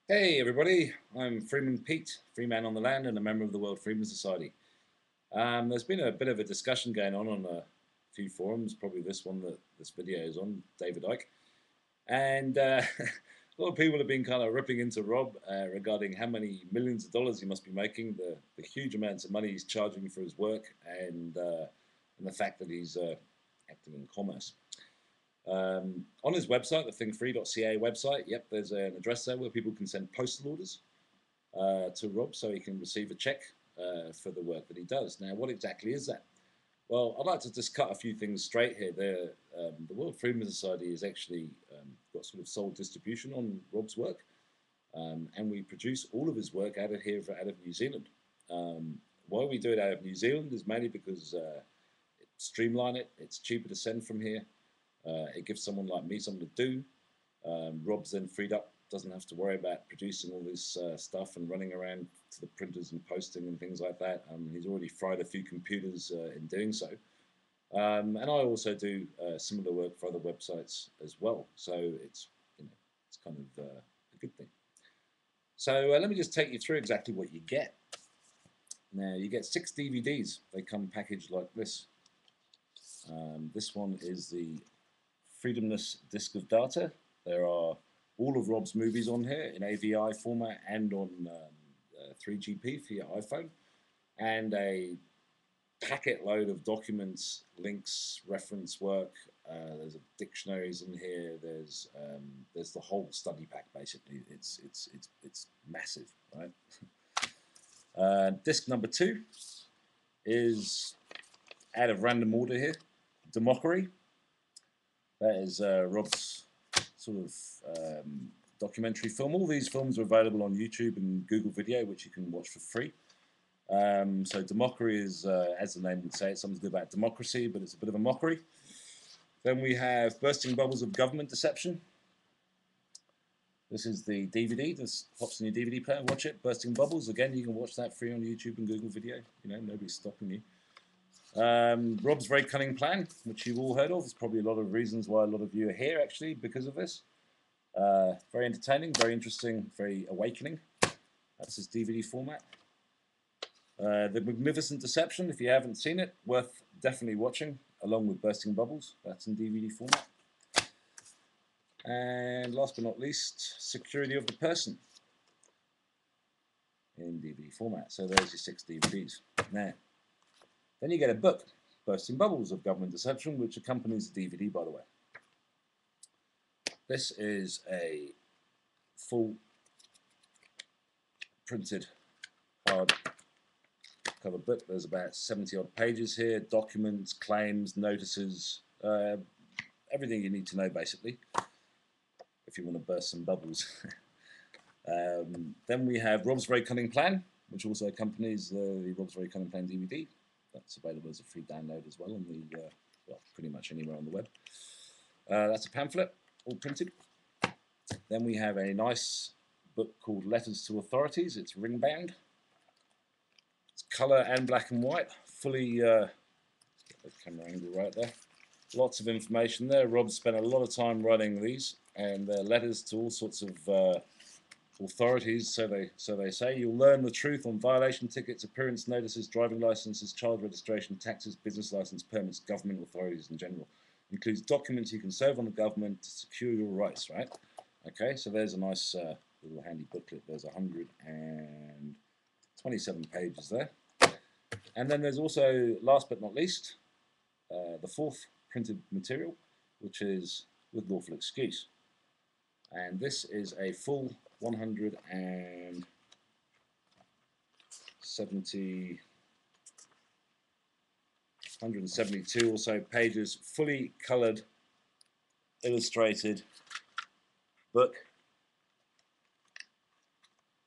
Hey everybody, I'm Freeman Pete, Freeman on the land and a member of the World Freeman Society. There's been a bit of a discussion going on a few forums, probably this one that this video is on, David Icke, and a lot of people have been kind of ripping into Rob regarding how many millions of dollars he must be making, the huge amounts of money he's charging for his work, and the fact that he's acting in commerce. On his website, the ThinkFree.ca website, yep, there's an address there where people can send postal orders to Rob so he can receive a check for the work that he does. Now, what exactly is that? Well, I'd like to just cut a few things straight here. The World Freeman Society has actually got sort of sole distribution on Rob's work, and we produce all of his work out of here, out of New Zealand. Why we do it out of New Zealand is mainly because streamline it. It's cheaper to send from here. It gives someone like me something to do. Rob's then freed up, doesn't have to worry about producing all this stuff and running around to the printers and posting and things like that. He's already fried a few computers in doing so. And I also do similar work for other websites as well. So it's kind of a good thing. So let me just take you through exactly what you get. Now you get 6 DVDs. They come packaged like this. This one is the Freedomless Disk of Data. There are all of Rob's movies on here in AVI format and on 3GP for your iPhone, and a packet load of documents, links, reference work. There's dictionaries in here. There's the whole study pack basically. It's massive, right? Disc number 2 is out of random order here. Democracy. That is Rob's sort of documentary film. All these films are available on YouTube and Google Video, which you can watch for free. So Democracy is, as the name would say, it's something about democracy, but it's a bit of a mockery. Then we have Bursting Bubbles of Government Deception. This is the DVD. This pops in your DVD player. Watch it. Bursting Bubbles. Again, you can watch that free on YouTube and Google Video. You know, nobody's stopping you. Rob's Very Cunning Plan, which you've all heard of. There's probably a lot of reasons why a lot of you are here, actually, because of this. Very entertaining, very interesting, very awakening. That's his DVD format. The Magnificent Deception, if you haven't seen it, worth definitely watching, along with Bursting Bubbles. That's in DVD format. And last but not least, Security of the Person in DVD format. So there's your 6 DVDs. Now, then you get a book, Bursting Bubbles of Government Deception, which accompanies the DVD, by the way. This is a full printed hard cover book. There's about 70 odd pages here, documents, claims, notices, everything you need to know basically if you want to burst some bubbles. Then we have Rob's Very Cunning Plan, which also accompanies the Rob's Very Cunning Plan DVD. That's available as a free download as well on the, well, pretty much anywhere on the web. That's a pamphlet, all printed. Then we have a nice book called Letters to Authorities. It's ring bound. It's colour and black and white, fully, get the camera angle right there. Lots of information there. Rob spent a lot of time writing these, and they're letters to all sorts of authorities, so they say. You'll learn the truth on violation tickets, appearance notices, driving licenses, child registration, taxes, business license, permits, government authorities in general. Includes documents you can serve on the government to secure your rights, right? Okay, so there's a nice little handy booklet. There's 127 pages there. And then there's also, last but not least, the 4th printed material, which is With Lawful Excuse. And this is a full 172 or so pages, fully coloured, illustrated book,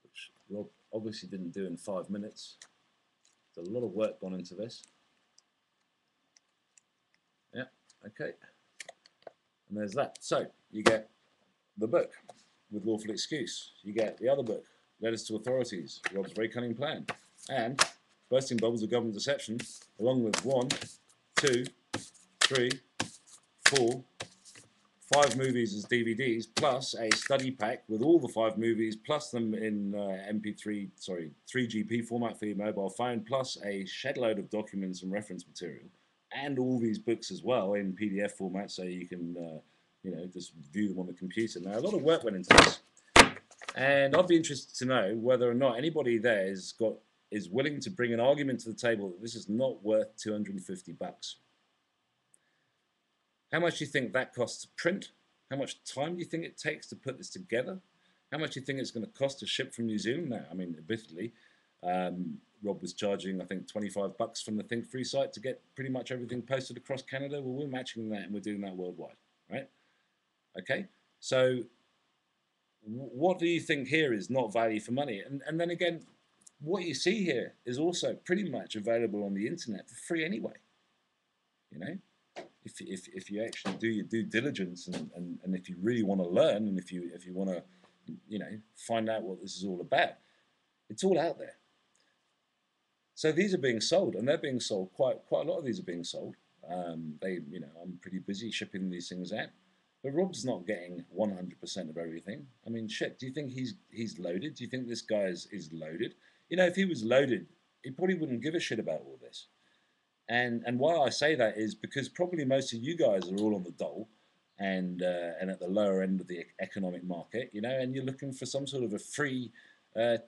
which Rob obviously didn't do in 5 minutes. There's a lot of work gone into this. Yeah, okay. And there's that. So you get the book, With Lawful Excuse. You get the other book, Letters to Authorities, Rob's Very Cunning Plan, and Bursting Bubbles of Government Deception, along with 1, 2, 3, 4, 5 movies as DVDs, plus a study pack with all the 5 movies, plus them in MP3, sorry, 3GP format for your mobile phone, plus a shed load of documents and reference material, and all these books as well in PDF format, so you can, just view them on the computer. Now, a lot of work went into this, and I'd be interested to know whether or not anybody there is willing to bring an argument to the table that this is not worth $250. How much do you think that costs to print? How much time do you think it takes to put this together? How much do you think it's going to cost to ship from New Zealand? Now, I mean, admittedly, Rob was charging, I think, $25 from the ThinkFree site to get pretty much everything posted across Canada. Well, we're matching that, and we're doing that worldwide, right? Okay, so what do you think here is not value for money? And then again, what you see here is also pretty much available on the internet for free anyway, you know? If you actually do your due diligence and if you really want to learn, and if you want to find out what this is all about, it's all out there. So these are being sold, and they're being sold quite a lot of these are being sold. I'm pretty busy shipping these things out, but Rob's not getting 100% of everything. I mean, shit, do you think he's loaded? Do you think this guy is loaded? If he was loaded, he probably wouldn't give a shit about all this. And why I say that is because probably most of you guys are all on the dole and at the lower end of the economic market, and you're looking for some sort of a free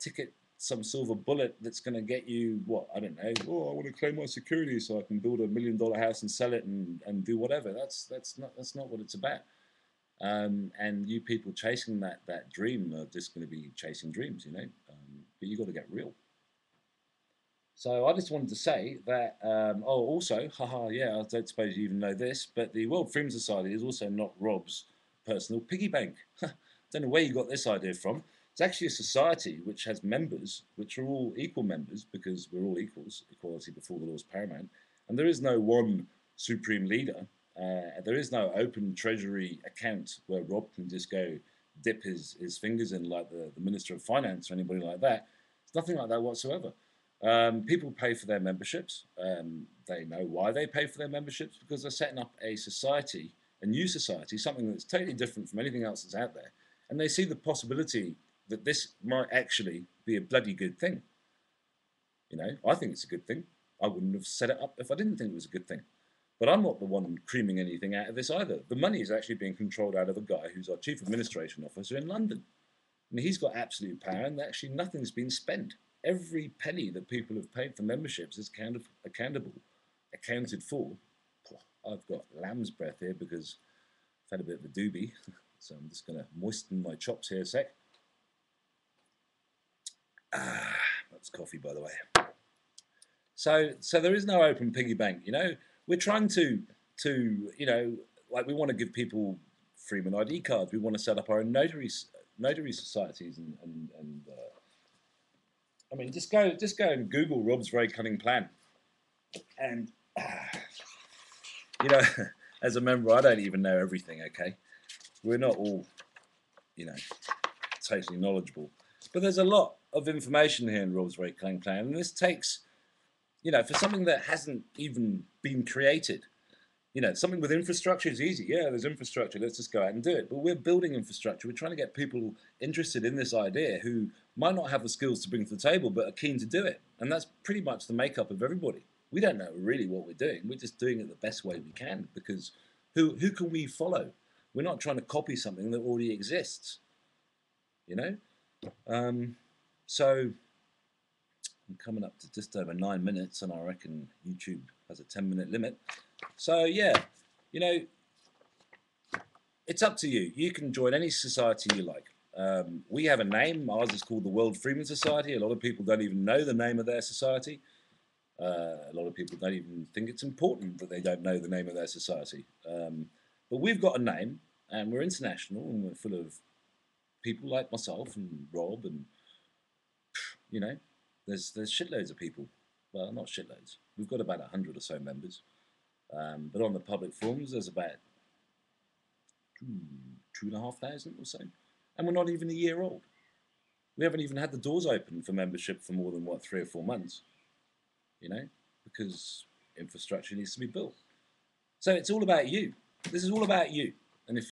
ticket, some silver bullet that's going to get you, what, I don't know, oh, I want to claim my security so I can build $1 million house and sell it and do whatever. That's not what it's about. And you people chasing that dream are just going to be chasing dreams, but you got to get real. So I just wanted to say that, also, yeah, I don't suppose you even know this, but the World Freeman Society is also not Rob's personal piggy bank. Don't know where you got this idea from. It's actually a society which has members, which are all equal members, because we're all equals, equality before the law is paramount, and there is no one supreme leader. There is no open Treasury account where Rob can just go dip his fingers in like the Minister of Finance or anybody like that. It's nothing like that whatsoever. People pay for their memberships. They know why they pay for their memberships, because they're setting up a society, a new society, something that's totally different from anything else that's out there. And they see the possibility that this might actually be a bloody good thing. I think it's a good thing. I wouldn't have set it up if I didn't think it was a good thing. But I'm not the one creaming anything out of this either. The money is actually being controlled out of a guy who's our Chief Administration Officer in London. And he's got absolute power, and actually nothing's been spent. Every penny that people have paid for memberships is accounted for. I've got lamb's breath here because I've had a bit of a doobie, so I'm just going to moisten my chops here a sec. That's coffee, by the way. So there is no open piggy bank. We're trying to like, we want to give people Freeman ID cards. We want to set up our own notary societies and I mean, just go and Google Rob's very cunning plan. And, as a member, I don't even know everything, okay? We're not all, totally knowledgeable. But there's a lot of information here in Rob's very cunning plan. And this takes, for something that hasn't even been created, something with infrastructure is easy. Yeah, there's infrastructure. Let's just go out and do it. But we're building infrastructure. We're trying to get people interested in this idea who might not have the skills to bring to the table, but are keen to do it. And that's pretty much the makeup of everybody. We don't know really what we're doing. We're just doing it the best way we can, because who can we follow? We're not trying to copy something that already exists. So I'm coming up to just over 9 minutes, and I reckon YouTube has a 10-minute limit. So yeah, it's up to you. You can join any society you like. We have a name. Ours is called the World Freeman Society. A lot of people don't even know the name of their society. A lot of people don't even think it's important that they don't know the name of their society. But we've got a name, and we're international, and we're full of people like myself and Rob, and there's shitloads of people. Well, not shitloads. We've got about 100 or so members. But on the public forums, there's about 2,500 or so. And we're not even a year old. We haven't even had the doors open for membership for more than, 3 or 4 months. Because infrastructure needs to be built. So it's all about you. This is all about you. And if